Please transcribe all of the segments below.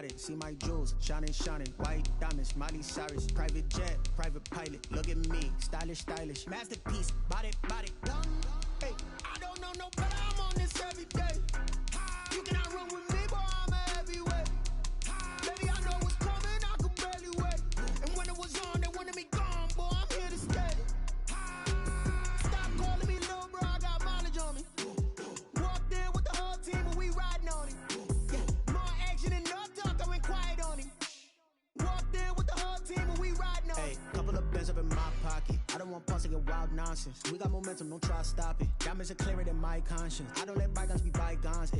got it. See my jewels, shining, shining. White diamonds, Miley Cyrus. Private jet, private pilot. Look at me, stylish, stylish. Masterpiece, body, body. Hey, I don't know no better. I'm on this every day. You cannot run with me, boy. I'm a heavyweight. Baby, I know what's coming. I could barely wait. And when it was on, they wanted me gone, boy. I'm here to stay. Stop calling me little bro. I got mileage on me. Walked in with the whole team, and we riding on it. Yeah, more action than no talk. I went quiet on him. Walked in with the whole team, and we riding on it. Hey, couple of bands up in my pocket. I don't want pulse to get wild nonsense. We got momentum, don't try to stop it. Diamonds are clearer than my conscience. I don't let bygones be bygones.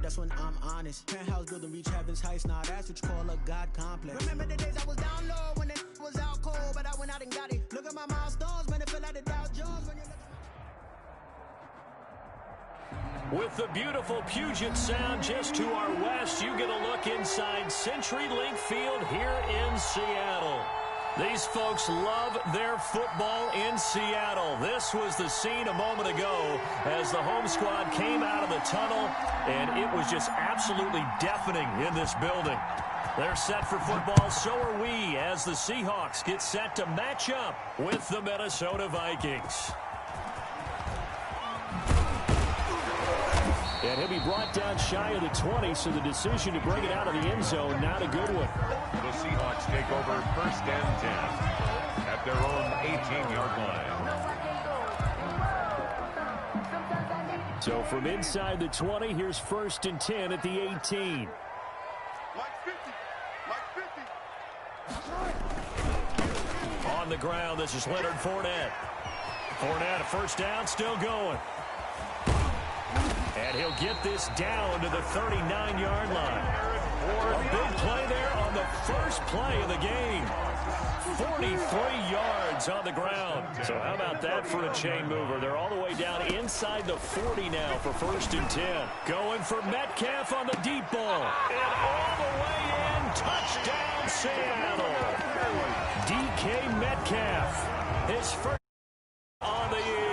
That's when I'm honest. Penthouse building, reach heaven's heights. Now that's what you call a God complex. Remember the days I was down low when it was out cold, but I went out and got it. Look at my milestones, man, it feel like the Dow Jones when you look. With the beautiful Puget Sound just to our west, you get a look inside CenturyLink Field here in Seattle. These folks love their football in Seattle. This was the scene a moment ago as the home squad came out of the tunnel, and it was just absolutely deafening in this building. They're set for football, so are we, as the Seahawks get set to match up with the Minnesota Vikings. And he'll be brought down shy of the 20, so the decision to bring it out of the end zone, not a good one. The Seahawks take over 1st and 10 at their own 18-yard line. So from inside the 20, here's 1st and 10 at the 18. On the ground, this is Leonard Fournette. Fournette, a first down, still going. And he'll get this down to the 39-yard line. A big play there on the first play of the game. 43 yards on the ground. So how about that for a chain mover? They're all the way down inside the 40 now for 1st and 10. Going for Metcalf on the deep ball. And all the way in. Touchdown, Seattle. DK Metcalf. His first on the year.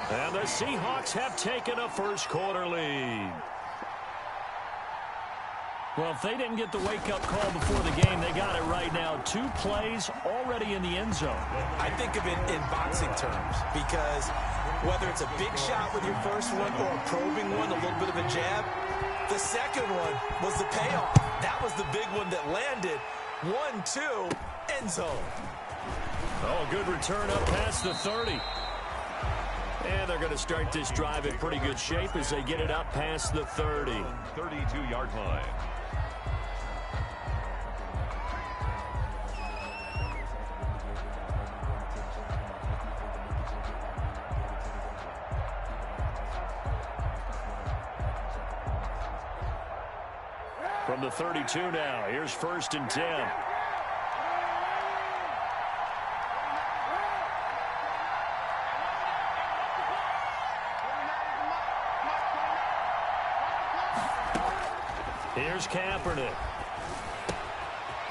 And the Seahawks have taken a first-quarter lead. Well, if they didn't get the wake-up call before the game, they got it right now. 2 plays already in the end zone. I think of it in boxing terms because whether it's a big shot with your first one or a probing one, a little bit of a jab, the second one was the payoff. That was the big one that landed. 1-2, end zone. Oh, good return up past the 30. And they're going to start this drive in pretty good shape as they get it up past the 30. 32-yard line. From the 32 now, here's 1st and 10. Here's Kaepernick.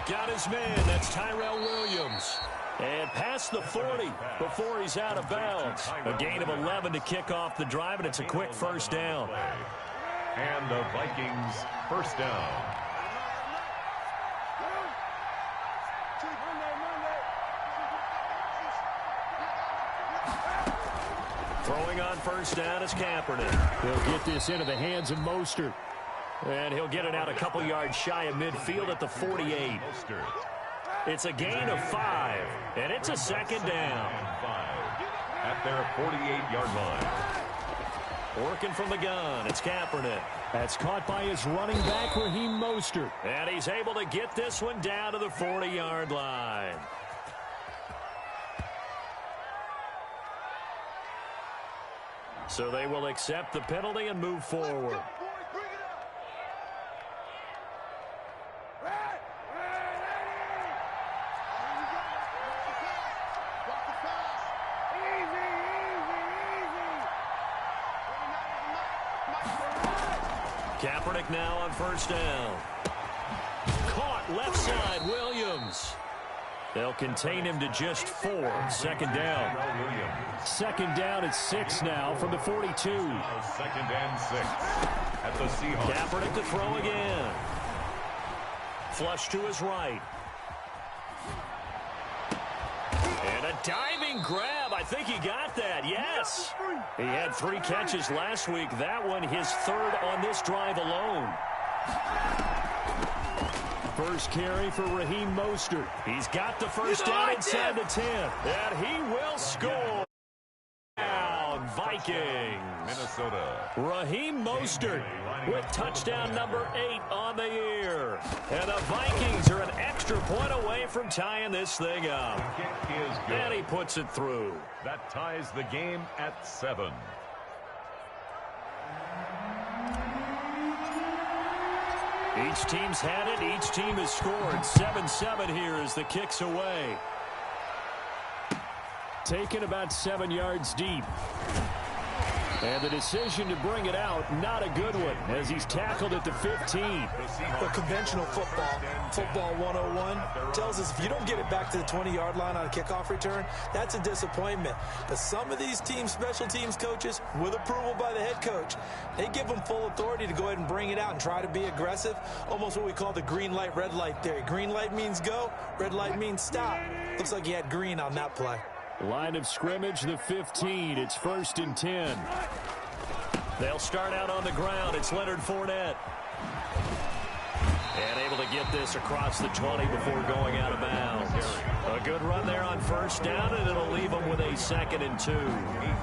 Got his man. That's Tyrell Williams. And past the 40 before he's out of bounds. A gain of 11 to kick off the drive, and it's a quick first down. And the Vikings first down. Throwing on first down is Kaepernick. He'll get this into the hands of Mostert. And he'll get it out a couple yards shy of midfield at the 48. It's a gain of 5, and it's a second down. At their 48-yard line. Working from the gun, it's Kaepernick. That's caught by his running back, Raheem Mostert. And he's able to get this one down to the 40-yard line. So they will accept the penalty and move forward. Kaepernick now on first down. Caught left side, Williams. They'll contain him to just 4. Second down. Second down at 6 now from the 42. 2nd and 6 at the Seahawks. Kaepernick to throw again. flush to his right. And a diving grab. I think he got that. Yes. He had 3 catches last week. That one his 3rd on this drive alone. First carry for Raheem Mostert. He's got the first down inside the 10. And he will score. Down, Vikings. Minnesota. Raheem Mostert with touchdown number 8 on the year. And the Vikings are an extra point away from tying this thing up. And he puts it through. That ties the game at 7. Each team's had it. Each team has scored. 7-7 here as the kick's away. Taken about 7 yards deep. And the decision to bring it out, not a good one, as he's tackled at the 15. The conventional football 101, tells us if you don't get it back to the 20-yard line on a kickoff return, that's a disappointment. But some of these team special teams coaches, with approval by the head coach, they give them full authority to go ahead and bring it out and try to be aggressive, almost what we call the green light, red light theory. Green light means go, red light means stop. Looks like he had green on that play. Line of scrimmage, the 15. It's 1st and 10. They'll start out on the ground. It's Leonard Fournette. And able to get this across the 20 before going out of bounds. A good run there on 1st down, and it'll leave them with a 2nd and 2. 8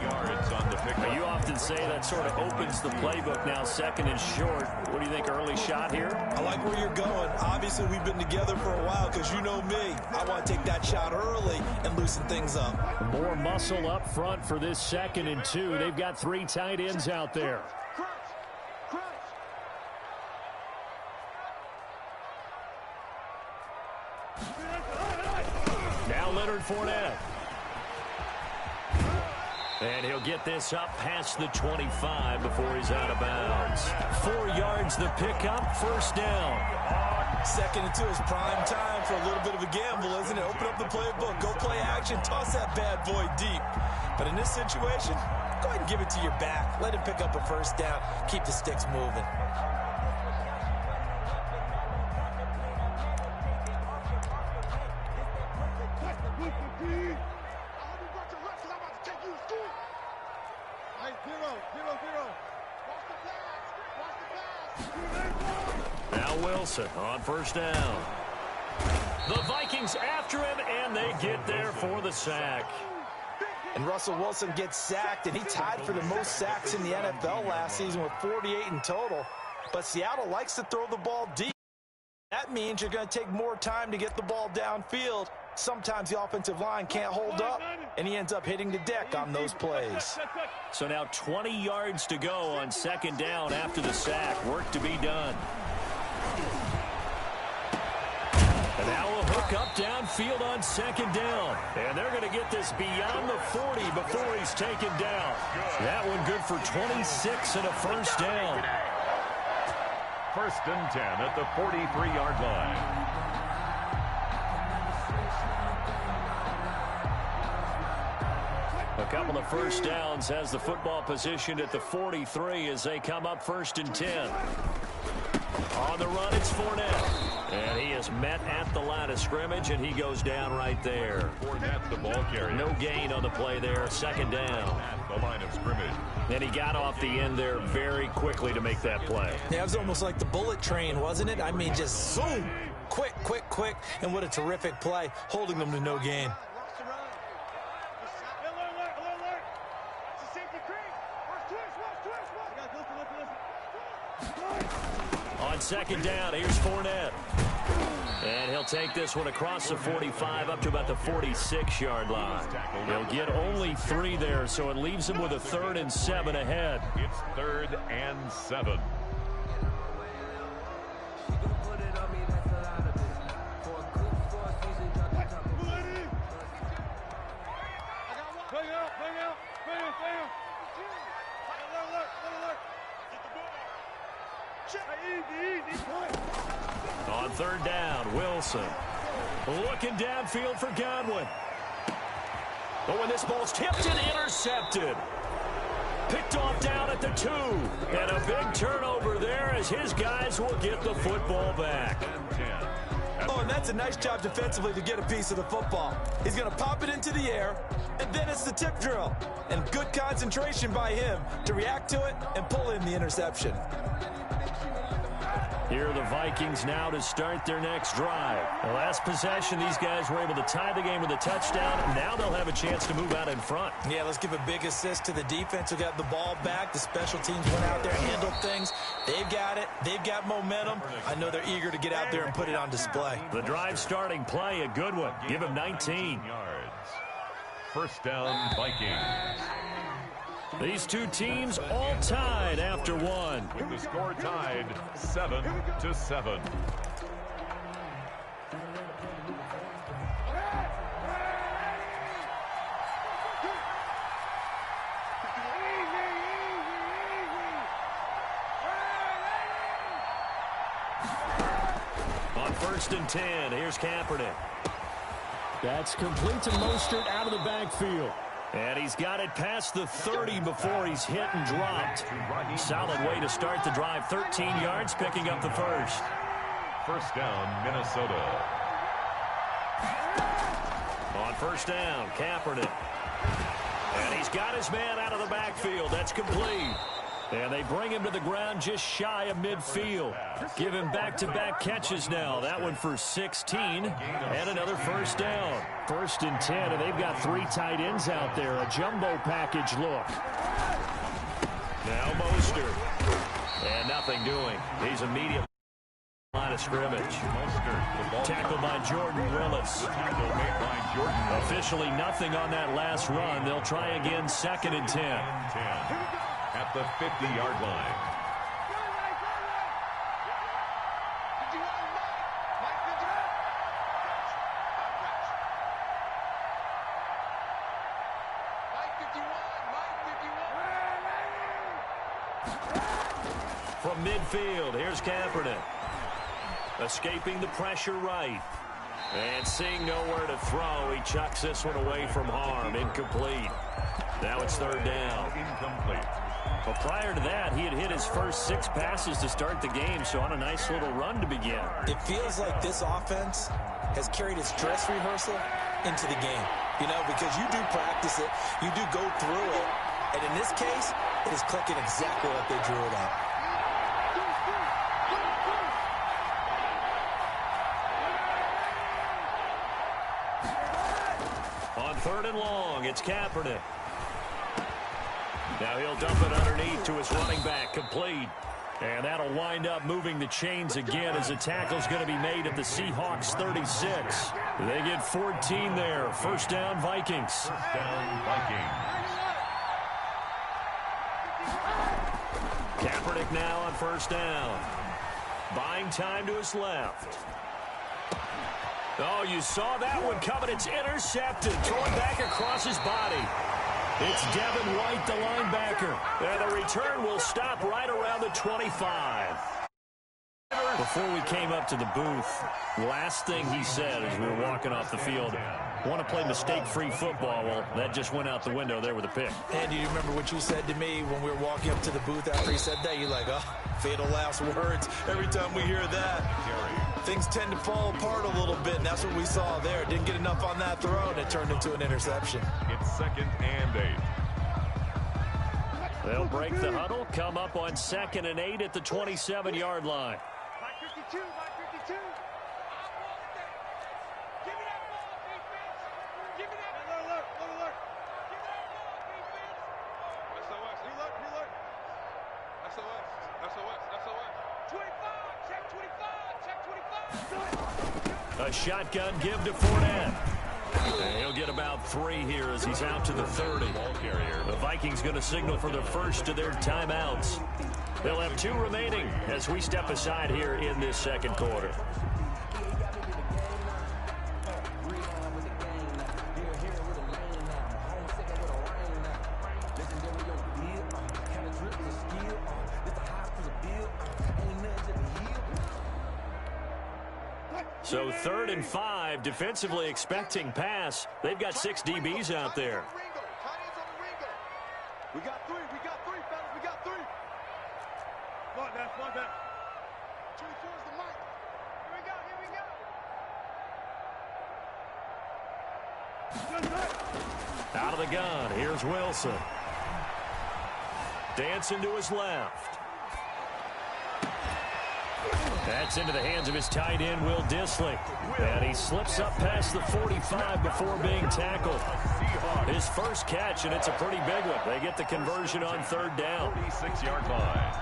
yards on the pickup. You often say that sort of opens the playbook now, 2nd and short. What do you think, early shot here? I like where you're going. Obviously, we've been together for a while because you know me. I want to take that shot early and loosen things up. More muscle up front for this 2nd and 2. They've got 3 tight ends out there. Now Leonard Fournette. And he'll get this up past the 25 before he's out of bounds. 4 yards the pickup, 1st down. 2nd and 2 is prime time for a little bit of a gamble, isn't it? Open up the playbook, go play action, toss that bad boy deep. But in this situation, go ahead and give it to your back. Let him pick up a 1st down. Keep the sticks moving. Now Wilson on 1st down. The Vikings after him, and they get there for the sack. And Russell Wilson gets sacked, and he tied for the most sacks in the NFL last season with 48 in total. But Seattle likes to throw the ball deep. That means you're going to take more time to get the ball downfield. Sometimes the offensive line can't hold up, and he ends up hitting the deck on those plays. So now 20 yards to go on 2nd down after the sack. Work to be done. And now we'll hook up downfield on 2nd down. And they're going to get this beyond the 40 before he's taken down. That one good for 26 and a 1st down. 1st and 10 at the 43-yard line. A couple of 1st downs has the football positioned at the 43 as they come up 1st and 10. On the run, it's Fournette. And he is met at the line of scrimmage, and he goes down right there. Fournette, the ball carrier. No gain on the play there. 2nd down. At the line of scrimmage. And he got off the end there very quickly to make that play. Yeah, it was almost like the bullet train, wasn't it? I mean, just zoom. Quick, quick, quick. And what a terrific play, holding them to no gain. On 2nd down, here's Fournette. And he'll take this one across the 45 up to about the 46-yard line. He'll get only 3 there, so it leaves him with a 3rd and 7 ahead. It's 3rd and 7. On 3rd down, Wilson looking downfield for Godwin. But when this ball's tipped and intercepted. Picked off down at the 2. And a big turnover there as his guys will get the football back. Oh, and that's a nice job defensively to get a piece of the football. He's going to pop it into the air, and then it's the tip drill. And good concentration by him to react to it and pull in the interception. Here are the Vikings now to start their next drive. The last possession, these guys were able to tie the game with a touchdown. Now they'll have a chance to move out in front. Yeah, let's give a big assist to the defense who got the ball back. The special teams went out there and handled things. They've got it. They've got momentum. I know they're eager to get out there and put it on display. The drive starting play, a good one. Give him 19 yards. First down, Vikings. These two teams all tied after one. With the score tied 7-7. On 1st and 10, here's Kaepernick. That's complete to Mostert out of the backfield. And he's got it past the 30 before he's hit and dropped. Solid way to start the drive. 13 yards, picking up the first. First down, Minnesota. On 1st down, Kaepernick. And he's got his man out of the backfield. That's complete. And they bring him to the ground just shy of midfield. Give him back-to-back catches now. That one for 16 and another first down. 1st and 10, and they've got 3 tight ends out there. A jumbo package look. Now Mostert. And nothing doing. He's immediately line of scrimmage. Tackled by Jordan Willis. Officially nothing on that last run. They'll try again 2nd and 10. At the 50-yard line. From midfield, here's Kaepernick. Escaping the pressure right. And seeing nowhere to throw, he chucks this one away from harm. Incomplete. Now it's 3rd down. Incomplete. But prior to that, he had hit his first 6 passes to start the game, so on a nice little run to begin. It feels like this offense has carried its dress rehearsal into the game. You know, because you do practice it, you do go through it, and in this case, it is clicking exactly like they drew it up. On 3rd and long, it's Kaepernick. Now he'll dump it underneath to his running back, complete. And that'll wind up moving the chains again as the tackle's going to be made at the Seahawks 36. They get 14 there. 1st down, Vikings. First down, Vikings. Kaepernick now on 1st down. Buying time to his left. Oh, you saw that one coming. It's intercepted. Thrown back across his body. It's Devin White, the linebacker. And the return will stop right around the 25. Before we came up to the booth, last thing he said as we were walking off the field, want to play mistake-free football. Well, that just went out the window there with a pick. And do you remember what you said to me when we were walking up to the booth after he said that? You're like, oh, fatal last words. Every time we hear that, things tend to fall apart a little bit, and that's what we saw there. Didn't get enough on that throw, and it turned into an interception. It's 2nd and 8. They'll break the huddle, come up on 2nd and 8 at the 27-yard line. Mike 52, Mike 52. Give me that ball, defense. Give me that ball. Alert. Give me that ball, defense. SOS. Reload. SOS. 25. Check 25. A shotgun give to Fournette. And he'll get about 3 here as he's out to the 30. The Vikings going to signal for the first of their timeouts. They'll have 2 remaining as we step aside here in this 2nd quarter. So 3rd and 5, defensively expecting pass. They've got 6 DBs out there. We got three, fellas. We got three. Smart that. 24 is the mic. Here we go. Out of the gun, here's Wilson. Dancing to his left. That's into the hands of his tight end, Will Dissly. And he slips up past the 45 before being tackled. His first catch, and it's a pretty big one. They get the conversion on third down. 46-yard line.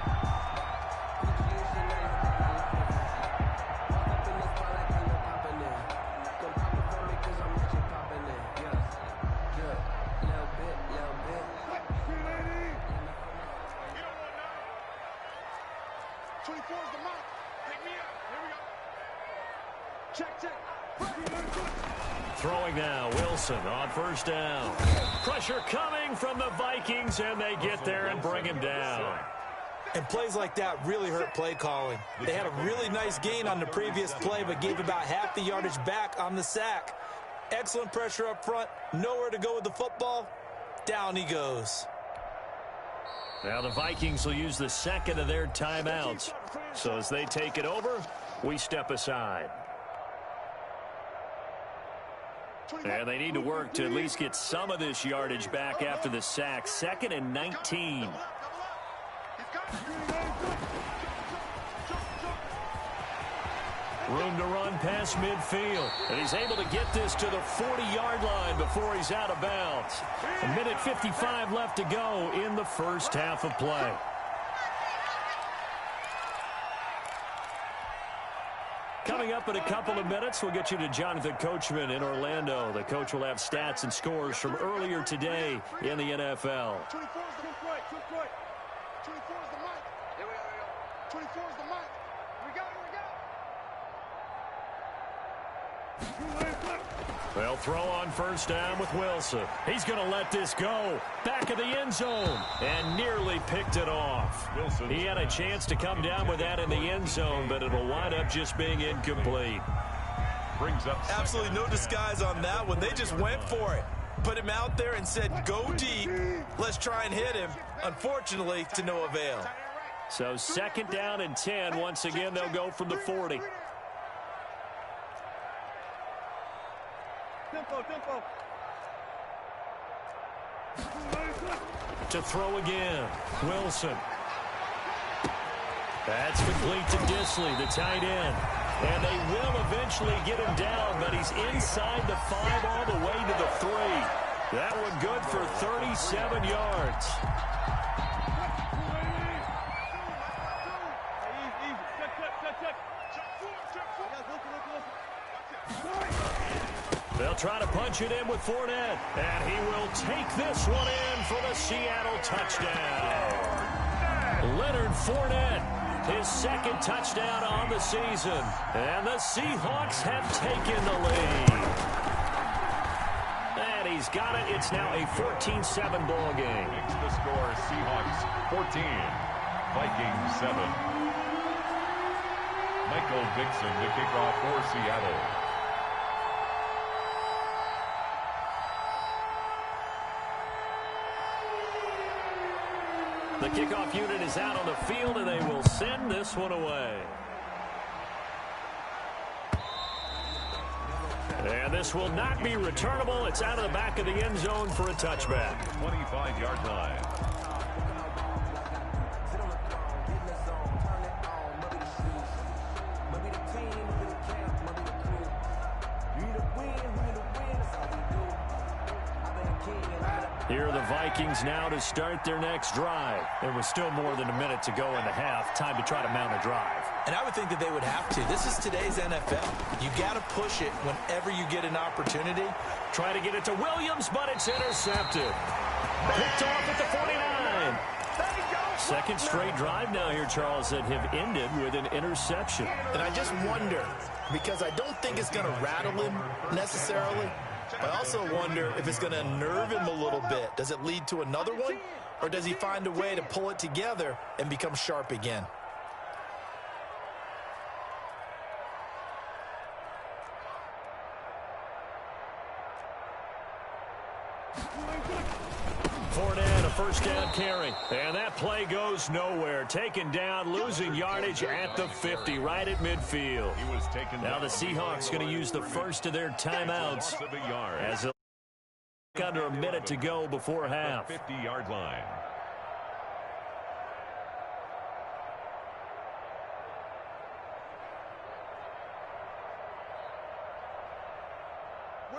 Throwing now, Wilson on first down. Pressure coming from the Vikings, and they get there and bring him down. And plays like that really hurt play calling. They had a really nice gain on the previous play, but gave about half the yardage back on the sack. Excellent pressure up front. Nowhere to go with the football. Down he goes. Now the Vikings will use the second of their timeouts. So as they take it over, we step aside. And they need to work to at least get some of this yardage back after the sack. 2nd and 19. Room to run past midfield. And he's able to get this to the 40-yard line before he's out of bounds. 1:55 left to go in the first half of play. Coming up in a couple of minutes, we'll get you to Jonathan Coachman in Orlando. The coach will have stats and scores from earlier today in the NFL. 24 is the mic. 24 is the mic. Here we go. 24 is the mic. They'll throw on first down with Wilson. He's going to let this go. Back of the end zone. And nearly picked it off. Wilson. He had a chance to come down with that in the end zone, but it'll wind up just being incomplete. Brings up absolutely no disguise on that one. They just went for it. Put him out there and said, go deep. Let's try and hit him. Unfortunately, to no avail. So 2nd down and 10. Once again, they'll go from the 40. Tempo. To throw again, Wilson. That's complete to Dissly, the tight end. And they will eventually get him down, but he's inside the 5 all the way to the 3. That one good for 37 yards. They'll try to punch it in with Fournette, and he will take this one in for the Seattle touchdown. Leonard Fournette, his 2nd touchdown on the season, and the Seahawks have taken the lead. And he's got it. It's now a 14-7 ball game. The score, Seahawks 14, Vikings 7. Michael Dixon to kick off for Seattle. The kickoff unit is out on the field, and they will send this one away. And this will not be returnable. It's out of the back of the end zone for a touchback. 25-yard line. Here are the Vikings now to start their next drive. There was still more than a minute to go in the half. Time to try to mount a drive. And I would think that they would have to. This is today's NFL. You got to push it whenever you get an opportunity. Try to get it to Williams, but it's intercepted. Picked off at the 49. Second straight drive now here, Charles, that have ended with an interception. And I just wonder, because I don't think it's going to rattle him necessarily, but I also wonder if it's going to unnerve him a little bit. Does it lead to another one? Or does he find a way to pull it together and become sharp again? Fournette, a first down carry. And that play goes nowhere. Taken down, losing yardage at the 50, right at midfield. Now the Seahawks going to use the first of their timeouts as under a minute to go before half. 50-yard line.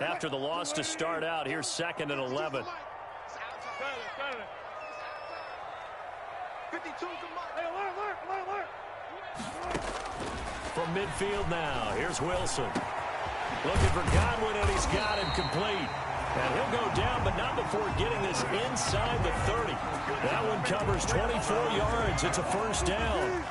After the loss to start out, here's 2nd and 11. From midfield now, here's Wilson. Looking for Godwin, and he's got him complete. And he'll go down, but not before getting this inside the 30. That one covers 24 yards. It's a first down.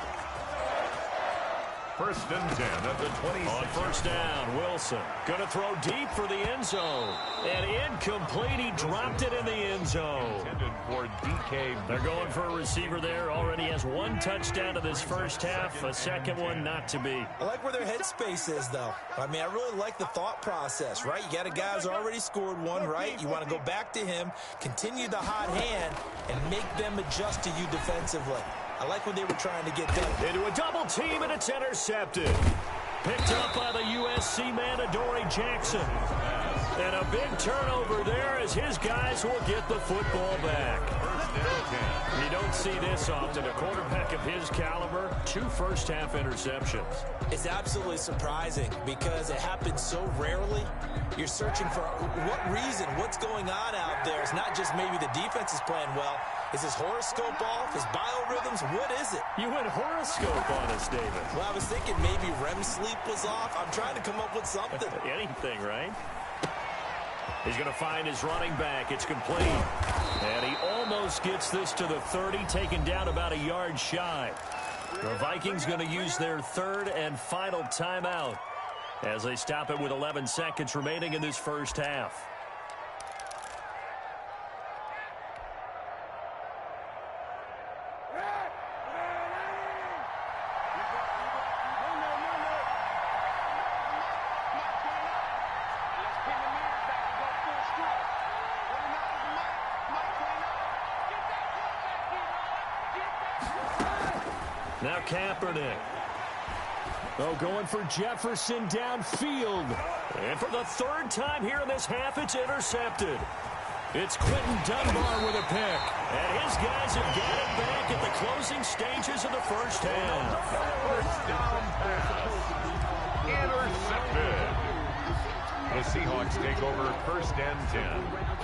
1st and 10 at the 26. On first down, Wilson going to throw deep for the end zone. And incomplete. He dropped it in the end zone. Intended for DK. They're going for a receiver there. Already has 1 touchdown to this first half. A second one not to be. I like where their headspace is, though. I mean, I really like the thought process, right? You got a guy who's already scored one, right? You want to go back to him, continue the hot hand, and make them adjust to you defensively. I like what they were trying to get done. Into a double team, and it's intercepted. Picked up by the USC man, Adoree Jackson. And a big turnover there as his guys will get the football back. You don't see this often. A quarterback of his caliber, 2 first-half interceptions. It's absolutely surprising because it happens so rarely. You're searching for what reason, what's going on out there. It's not just maybe the defense is playing well. Is his horoscope off? His biorhythms? What is it? You went horoscope on us, David. Well, I was thinking maybe REM sleep was off. I'm trying to come up with something. Anything, right? He's going to find his running back. It's complete. And he almost gets this to the 30, taken down about a yard shy. The Vikings going to use their 3rd and final timeout as they stop it with 11 seconds remaining in this first half. Now Kaepernick. Oh, going for Jefferson downfield. And for the 3rd time here in this half, it's intercepted. It's Quentin Dunbar with a pick. And his guys have got it back at the closing stages of the first half. First down pass. Intercepted. The Seahawks take over 1st and 10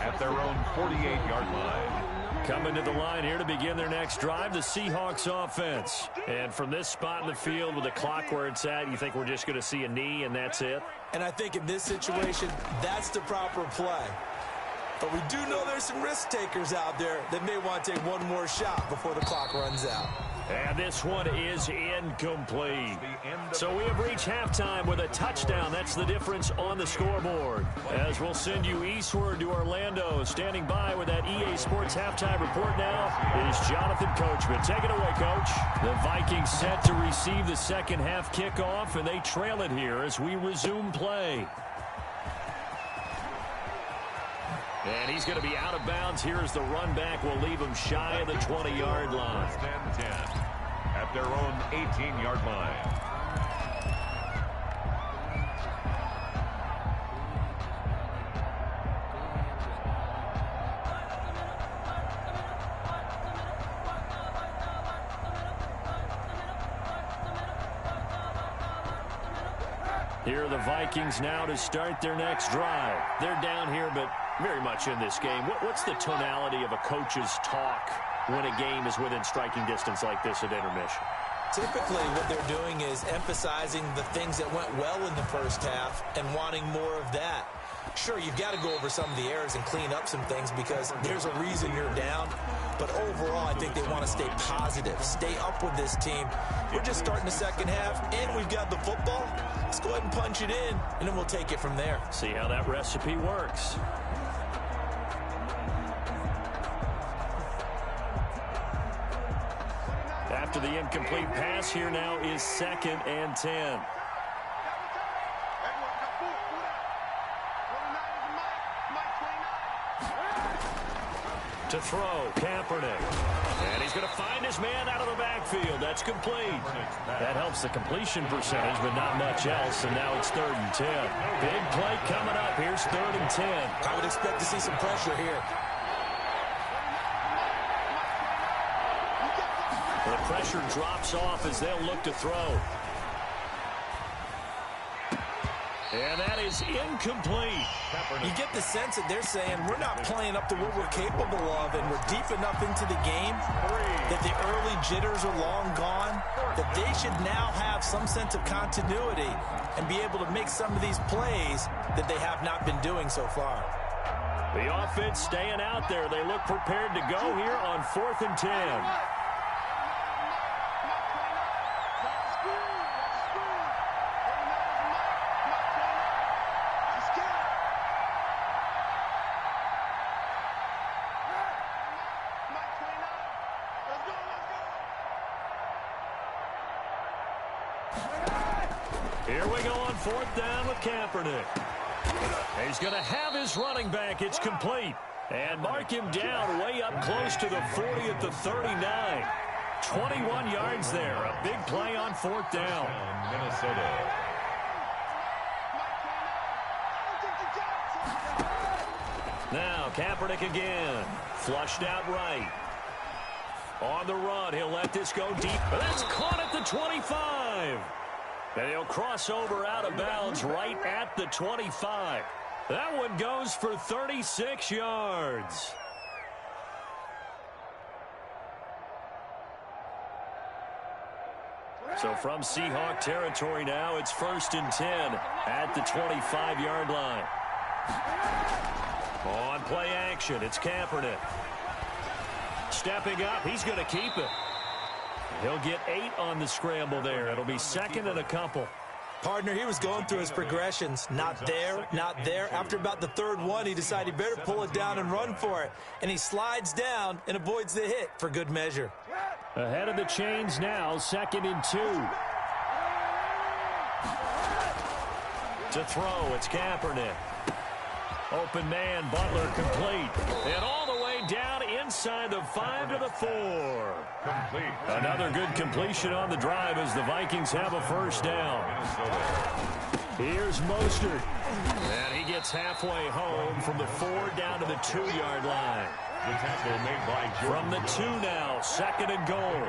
at their own 48-yard line. Coming to the line here to begin their next drive, the Seahawks offense. And from this spot in the field with the clock where it's at, you think we're just going to see a knee and that's it? And I think in this situation, that's the proper play. But we do know there's some risk takers out there that may want to take one more shot before the clock runs out. And this one is incomplete. So we have reached halftime with a touchdown. That's the difference on the scoreboard. As we'll send you eastward to Orlando. Standing by with that EA Sports halftime report now is Jonathan Coachman. Take it away, Coach. The Vikings set to receive the second half kickoff, and they trail it here as we resume play. And he's going to be out of bounds here as the run back will leave him shy of the 20-yard line. 10 at their own 18-yard line. Here are the Vikings now to start their next drive. They're down here, but very much in this game. What's the tonality of a coach's talk when a game is within striking distance like this at intermission? Typically, what they're doing is emphasizing the things that went well in the first half and wanting more of that. Sure, you've got to go over some of the errors and clean up some things because there's a reason you're down. But overall, I think they want to stay positive, stay up with this team. We're just starting the second half, and we've got the football. Let's go ahead and punch it in, and then we'll take it from there. See how that recipe works. After the incomplete pass, here now is 2nd and 10. To throw, Kaepernick. And he's going to find his man out of the backfield. That's complete. That helps the completion percentage, but not much else, and now it's 3rd and 10. Big play coming up. Here's 3rd and 10. I would expect to see some pressure here. The pressure drops off as they'll look to throw. And that is incomplete. You get the sense that they're saying we're not playing up to what we're capable of, and we're deep enough into the game that the early jitters are long gone, that they should now have some sense of continuity and be able to make some of these plays that they have not been doing so far. The offense staying out there. They look prepared to go here on 4th and 10. Here we go on 4th down with Kaepernick. He's going to have his running back. It's complete. And mark him down way up close to the 40 at the 39. 21 yards there. A big play on 4th down. Minnesota. Now Kaepernick again. Flushed out right. On the run, he'll let this go deep. But that's caught at the 25. And he'll cross over out of bounds right at the 25. That one goes for 36 yards. So from Seahawk territory now, it's 1st and 10 at the 25-yard line. On play action, it's Kaepernick. Stepping up, he's going to keep it. He'll get 8 on the scramble there. It'll be 2nd and a couple. Partner, he was going through his progressions. Not there, not there. After about the 3rd one, he decided he better pull it down and run for it. And he slides down and avoids the hit for good measure. Ahead of the chains now, 2nd and 2. To throw, it's Kaepernick. Open man, Butler complete. And all the way down inside the 5 to the 4. Complete. Another good completion on the drive as the Vikings have a 1st down. Here's Mostert. And he gets halfway home from the 4 down to the 2-yard line. The tackle made by From the 2 now, 2nd and goal.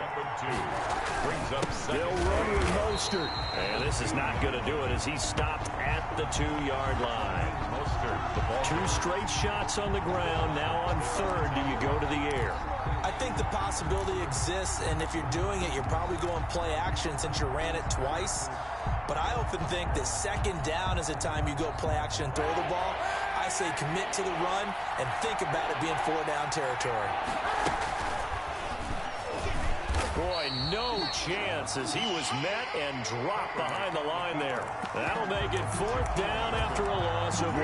Brings up 2nd. They'll run with Mostert. And this is not going to do it as he's stopped at the 2-yard line. Mostert, the ball. 2 straight shots on the ground. Now on 3rd, do you go to the air? I think the possibility exists, and if you're doing it, you're probably going play action since you ran it twice. But I often think that 2nd down is the time you go play action and throw the ball. I say commit to the run and think about it being 4-down territory. Boy, no chance as he was met and dropped behind the line there. That'll make it 4th down after a loss of 1.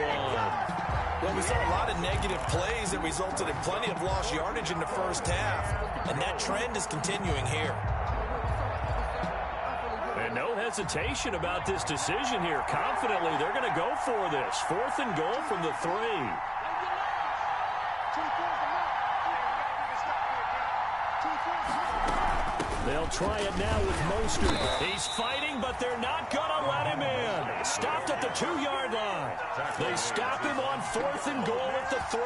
Well, we saw a lot of negative plays that resulted in plenty of lost yardage in the 1st half, and that trend is continuing here. And no hesitation about this decision here. Confidently, they're going to go for this. 4th and goal from the 3. They'll try it now with Mostert. He's fighting, but they're not going to let him in. Stopped at the 2-yard line. They stop him on 4th and goal at the 3.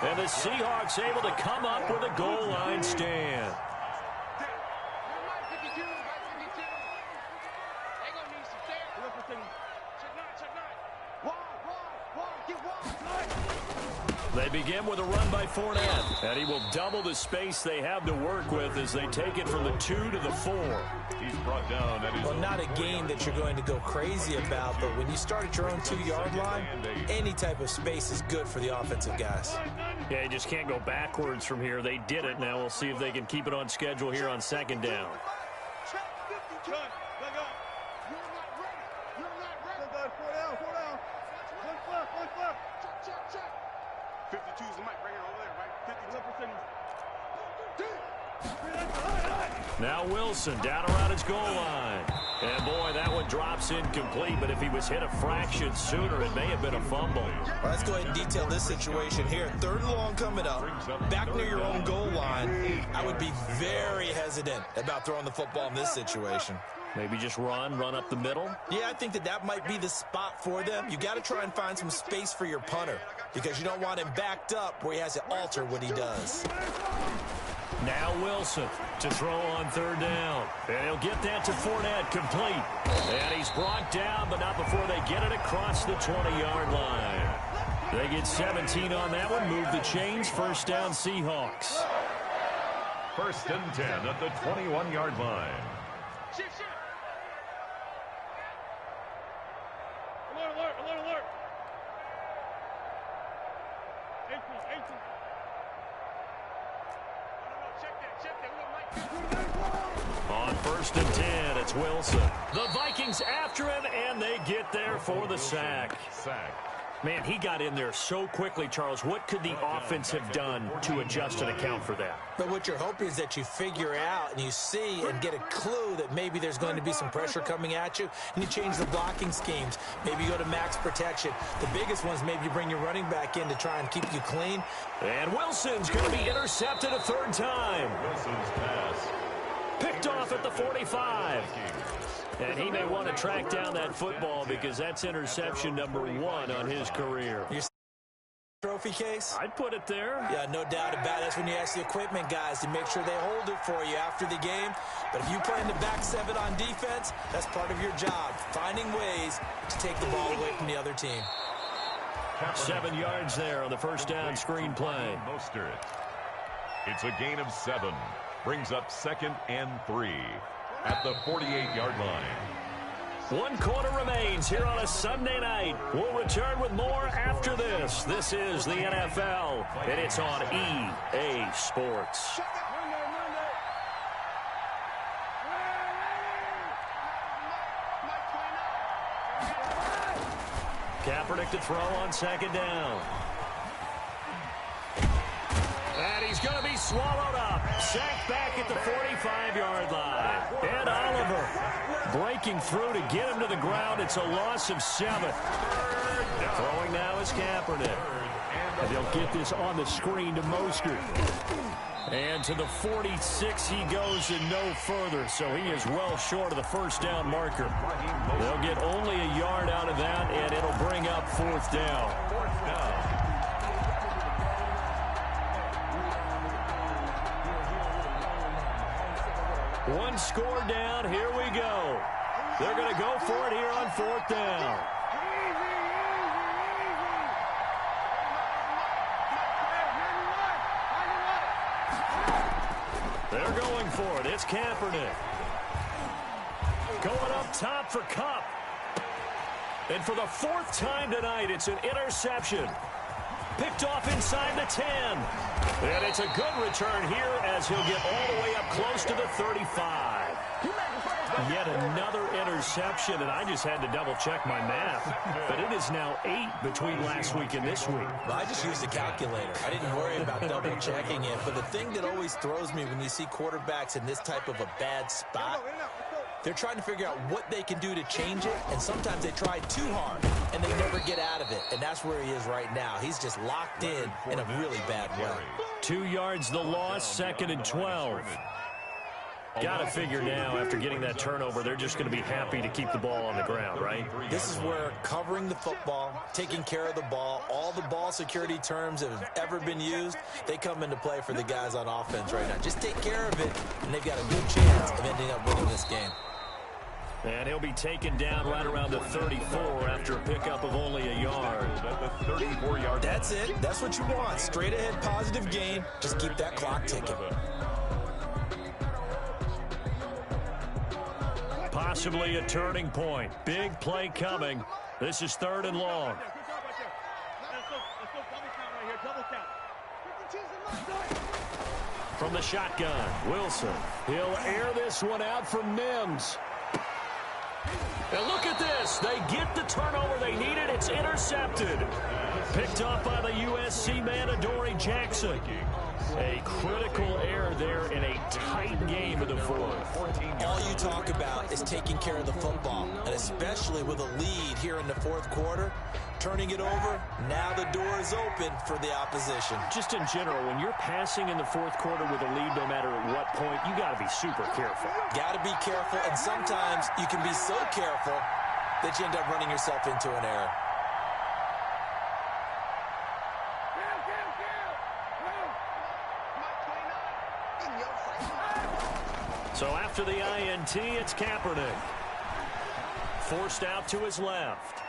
And the Seahawks able to come up with a goal line stand. They begin with a run by Fournette, and he will double the space they have to work with as they take it from the 2 to the 4. He's brought down at his Well, not a game that you're going to go crazy about, but when you start at your own 2-yard line, any type of space is good for the offensive guys. Yeah, you just can't go backwards from here. They did it. Now we'll see if they can keep it on schedule here on 2nd down. Now Wilson down around his goal line. And, boy, that one drops incomplete, but if he was hit a fraction sooner, it may have been a fumble. Well, let's go ahead and detail this situation here. 3rd and long coming up, back near your own goal line. I would be very hesitant about throwing the football in this situation. Maybe just run up the middle? Yeah, I think that might be the spot for them. You got to try and find some space for your punter because you don't want him backed up where he has to alter what he does. Now Wilson to throw on 3rd down. And he'll get that to Fournette, complete. And he's brought down, but not before they get it across the 20-yard line. They get 17 on that one, move the chains, 1st down Seahawks. 1st and 10 at the 21-yard line. Alert. 18. On 1st and 10, it's Wilson. The Vikings after him, and they get there for the sack. Man, he got in there so quickly, Charles. What could the offense have done to adjust and account for that? But what you're hoping is that you figure out and you see and get a clue that maybe there's going to be some pressure coming at you, and you change the blocking schemes. Maybe you go to max protection. The biggest ones, maybe you bring your running back in to try and keep you clean. And Wilson's going to be intercepted a 3rd time. Wilson's pass. Picked off at the 45. And he may want to track down that football because that's interception number 1 on his career. Your trophy case? I'd put it there. Yeah, no doubt about it. That's when you ask the equipment guys to make sure they hold it for you after the game. But if you play in the back 7 on defense, that's part of your job, finding ways to take the ball away from the other team. 7 yards there on the 1st down screen play. It's a gain of 7. Brings up 2nd and 3 at the 48-yard line. 1 quarter remains here on a Sunday night. We'll return with more after this. This is the NFL, and it's on EA Sports. Kaepernick to throw on 2nd down. And he's going to be swallowed up. Sacked back at the 45-yard line. And Oliver breaking through to get him to the ground. It's a loss of 7. Throwing now is Kaepernick. And they'll get this on the screen to Mostert. And to the 46 he goes and no further. So he is well short of the 1st down marker. They'll get only a yard out of that, and it'll bring up 4th down. 4th down. One score down. Here we go. They're going to go for it here on 4th down. They're going for it. It's Kaepernick. Going up top for Kupp. And for the 4th time tonight, it's an interception. Picked off inside the 10. And it's a good return here as he'll get all the way up close to the 35. Yet another interception, and I just had to double-check my math. But it is now 8 between last week and this week. Well, I just used a calculator. I didn't worry about double-checking it. But the thing that always throws me when you see quarterbacks in this type of a bad spot, they're trying to figure out what they can do to change it, and sometimes they try too hard, and they never get out of it. And that's where he is right now. He's just locked in a really bad way. 2 yards the loss, 2nd and 12. Got to figure now, after getting that turnover, they're just going to be happy to keep the ball on the ground, right? This is where covering the football, taking care of the ball, all the ball security terms that have ever been used, they come into play for the guys on offense right now. Just take care of it, and they've got a good chance of ending up winning this game. And he'll be taken down right around the 34 after a pickup of only a yard. At the 34-yard. That's it. That's what you want. Straight ahead, positive gain. Just keep that clock ticking. Possibly a turning point. Big play coming. This is 3rd and long. From the shotgun, Wilson. He'll air this one out for Mims. And look at this. They get the turnover they needed. It's intercepted. Picked up by the USC man, Adoree Jackson. A critical error there in a tight game of the fourth. All you talk about is taking care of the football, and especially with a lead here in the fourth quarter, turning it over, now the door is open for the opposition. Just in general, when you're passing in the fourth quarter with a lead, no matter at what point, you got to be super careful. Got to be careful, and sometimes you can be so careful that you end up running yourself into an error. So after the INT, it's Kaepernick. Forced out to his left.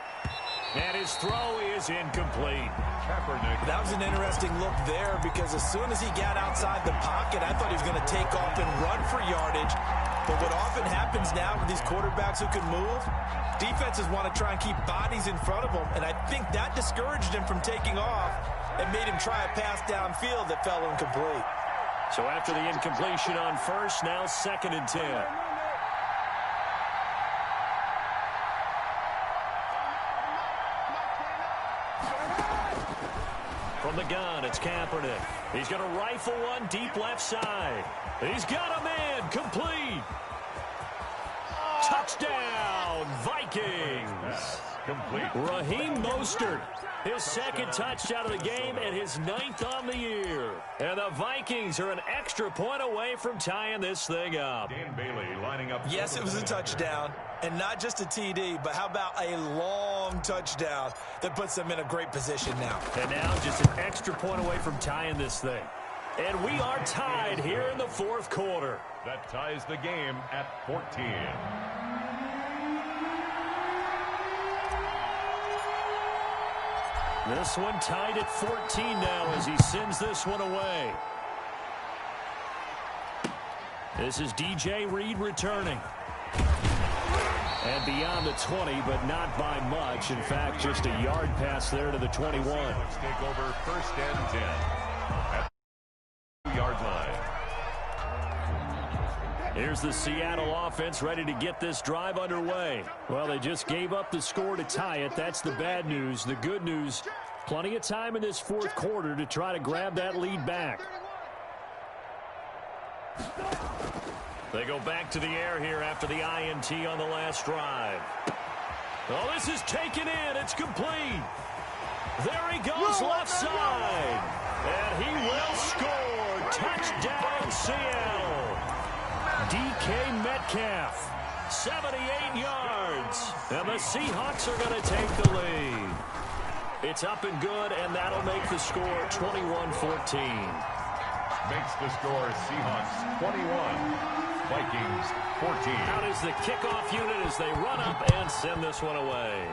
And his throw is incomplete. Kaepernick. That was an interesting look there because as soon as he got outside the pocket, I thought he was going to take off and run for yardage. But what often happens now with these quarterbacks who can move, defenses want to try and keep bodies in front of them. And I think that discouraged him from taking off and made him try a pass downfield that fell incomplete. So after the incompletion on first, now 2nd and 10. From the gun, it's Kaepernick. He's going to rifle one deep left side. He's got a man, complete. Touchdown, Vikings. Complete. Raheem Mostert, his 2nd touchdown of the game and his 9th on the year. And the Vikings are an extra point away from tying this thing up. Dan Bailey lining up. Yes, it was a touchdown, and not just a TD, but how about a long touchdown that puts them in a great position now. And now just an extra point away from tying this thing. And we are tied here in the fourth quarter. That ties the game at 14. This one tied at 14 now as he sends this one away. This is DJ Reed returning. And beyond the 20, but not by much. In fact, just a yard pass there to the 21. Let's take over 1st and 10 at the 2-yard line. Here's the Seattle offense ready to get this drive underway. Well, they just gave up the score to tie it. That's the bad news. The good news, plenty of time in this fourth quarter to try to grab that lead back. They go back to the air here after the INT on the last drive. Oh, this is taken in. It's complete. There he goes left side. And he will score. Touchdown, Seattle. DK Metcalf, 78 yards. And the Seahawks are going to take the lead. It's up and good, and that'll make the score 21-14. Makes the score Seahawks 21, Vikings 14. Out is the kickoff unit as they run up and send this one away.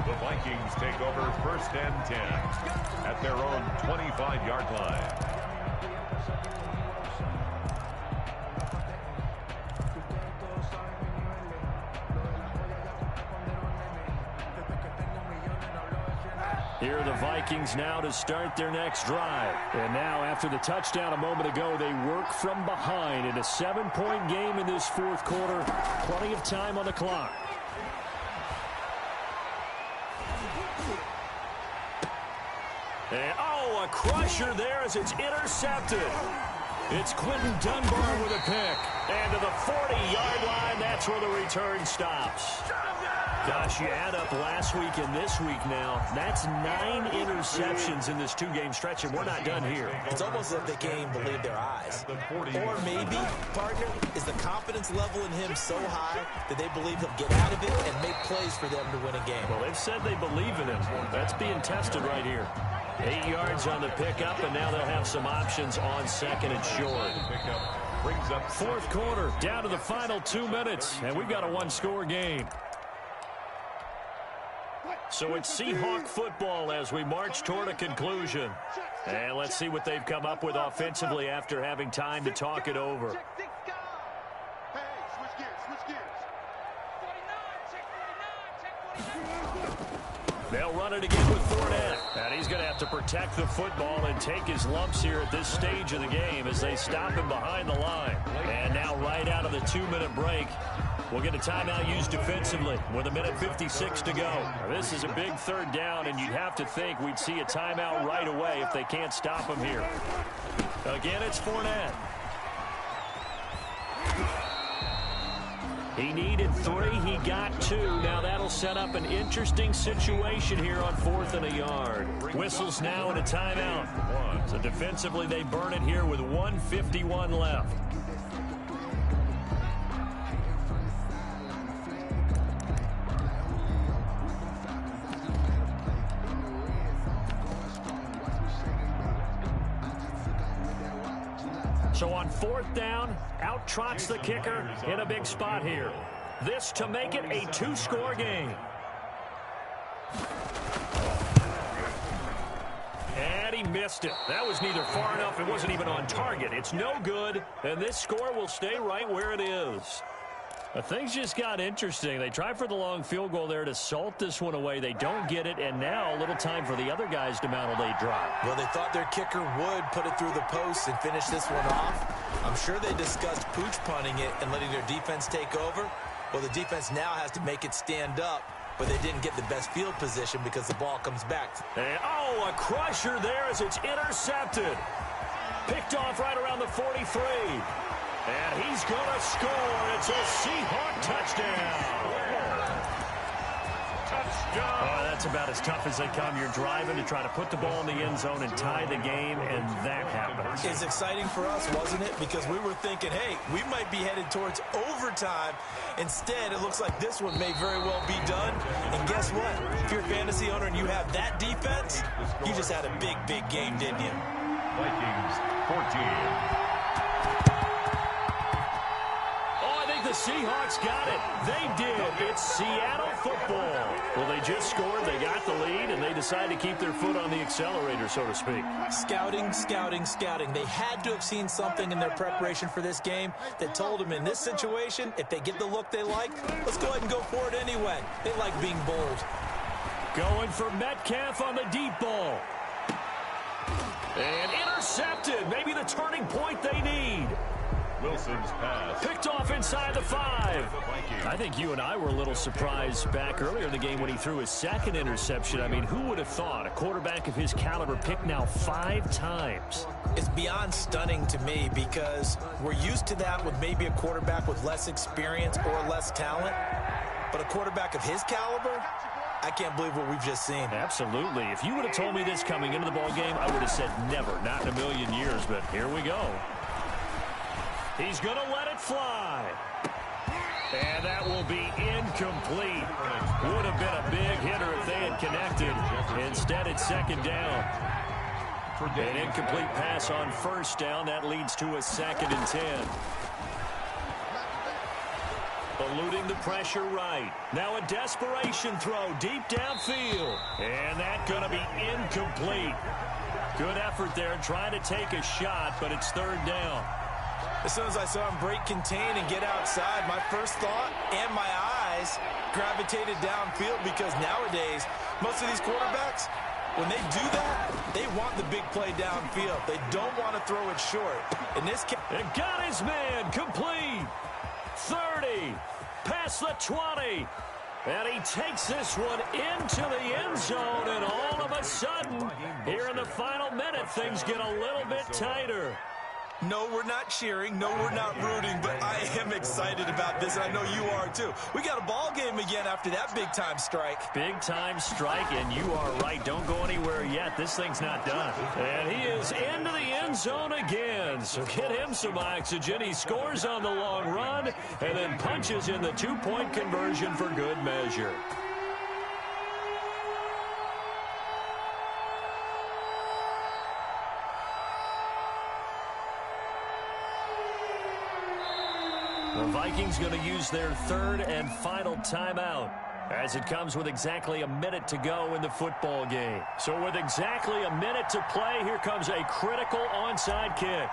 The Vikings take over 1st and 10 at their own 25-yard line. Here are the Vikings now to start their next drive. And now after the touchdown a moment ago, they work from behind in a 7-point game in this fourth quarter. Plenty of time on the clock. And, oh, a crusher there as it's intercepted. It's Quinton Dunbar with a pick. And to the 40-yard line, that's where the return stops. Gosh, you add up last week and this week now. That's 9 interceptions in this 2-game stretch, and we're not done here. It's almost as if they can't even believe their eyes. Or maybe, partner, is the confidence level in him so high that they believe he'll get out of it and make plays for them to win a game. Well, they've said they believe in him. That's being tested right here. 8 yards on the pickup, and now they'll have some options on 2nd and short. Brings up Fourth quarter, down to the final 2 minutes, and we've got a 1-score game. So it's Seahawk football as we march toward a conclusion. And let's see what they've come up with offensively after having time to talk it over. Hey, switch gears. 49, They'll run it again with Fournette. And he's going to have to protect the football and take his lumps here at this stage of the game as they stop him behind the line. And now right out of the 2-minute break, We'll get a timeout used defensively with 1:56 to go. Now, this is a big third down, and you'd have to think we'd see a timeout right away if they can't stop him here. Again, it's Fournette. He needed 3. He got 2. Now that'll set up an interesting situation here on 4th and a yard. Whistles now and a timeout. So defensively, they burn it here with 1:51 left. So on 4th down, out trots the kicker in a big spot here. This to make it a 2-score game. And he missed it. That was neither far enough. It wasn't even on target. It's no good, and this score will stay right where it is. But things just got interesting. They try for the long field goal there to salt this one away. They don't get it, and now a little time for the other guys to mount a late drive. Well, they thought their kicker would put it through the post and finish this one off. I'm sure they discussed pooch punting it and letting their defense take over. Well, the defense now has to make it stand up, but they didn't get the best field position because the ball comes back. And, oh, a crusher there as it's intercepted. Picked off right around the 43. And he's going to score. It's a Seahawk touchdown. Touchdown. Oh, that's about as tough as they come. You're driving to try to put the ball in the end zone and tie the game, and that happens. It's exciting for us, wasn't it? Because we were thinking, hey, we might be headed towards overtime. Instead, it looks like this one may very well be done. And guess what? If you're a fantasy owner and you have that defense, you just had a big, big game, didn't you? Vikings 14. The Seahawks got it. They did. It's Seattle football. Well, they just scored. They got the lead, and they decide to keep their foot on the accelerator, so to speak. Scouting, scouting, scouting. They had to have seen something in their preparation for this game that told them in this situation, if they get the look they like, let's go ahead and go for it anyway. They like being bold. Going for Metcalf on the deep ball. And intercepted. Maybe the turning point they need. Wilson's pass. Picked off inside the 5. I think you and I were a little surprised back earlier in the game when he threw his second interception. I mean, who would have thought a quarterback of his caliber picked now 5 times? It's beyond stunning to me because we're used to that with maybe a quarterback with less experience or less talent. But a quarterback of his caliber, I can't believe what we've just seen. Absolutely. If you would have told me this coming into the ball game, I would have said never, not in a million years. But here we go. He's going to let it fly. And that will be incomplete. Would have been a big hitter if they had connected. Instead, it's second down. An incomplete pass on first down. That leads to a 2nd and 10. Eluding the pressure right. Now a desperation throw deep downfield. And that's going to be incomplete. Good effort there trying to take a shot, but it's 3rd down. As soon as I saw him break contain and get outside, my first thought and my eyes gravitated downfield because nowadays, most of these quarterbacks, when they do that, they want the big play downfield. They don't want to throw it short. In this case, it got his man complete. 30, past the 20. And he takes this one into the end zone, and all of a sudden, here in the final minute, things get a little bit tighter. No, we're not cheering. No, we're not rooting, but I am excited about this, and I know you are too. We got a ball game again after that big-time strike. Big-time strike, and you are right. Don't go anywhere yet. This thing's not done. And he is into the end zone again, so get him some oxygen. He scores on the long run and then punches in the 2-point conversion for good measure. The Vikings going to use their 3rd and final timeout as it comes with exactly a minute to go in the football game. So with exactly a minute to play, here comes a critical onside kick.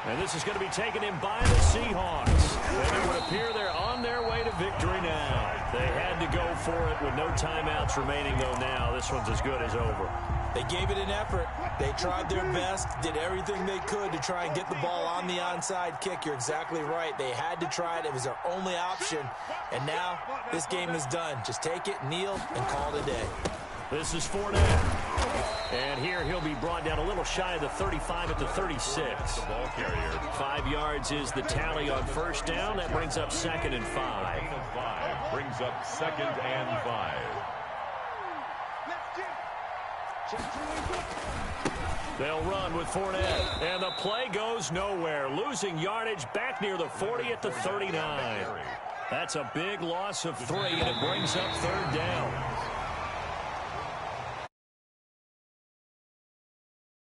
And this is going to be taken in by the Seahawks. And it would appear they're on their way to victory now. They had to go for it with no timeouts remaining, though. Now this one's as good as over. They gave it an effort. They tried their best, did everything they could to try and get the ball on the onside kick. You're exactly right. They had to try it. It was their only option. And now this game is done. Just take it, kneel, and call it a day. This is Fournette. And here he'll be brought down a little shy of the 35 at the 36. The ball carrier. 5 yards is the tally on first down. That brings up 2nd and 5. Brings up 2nd and 5. They'll run with Fournette. And the play goes nowhere. Losing yardage back near the 40 at the 39. That's a big loss of 3, and it brings up 3rd down.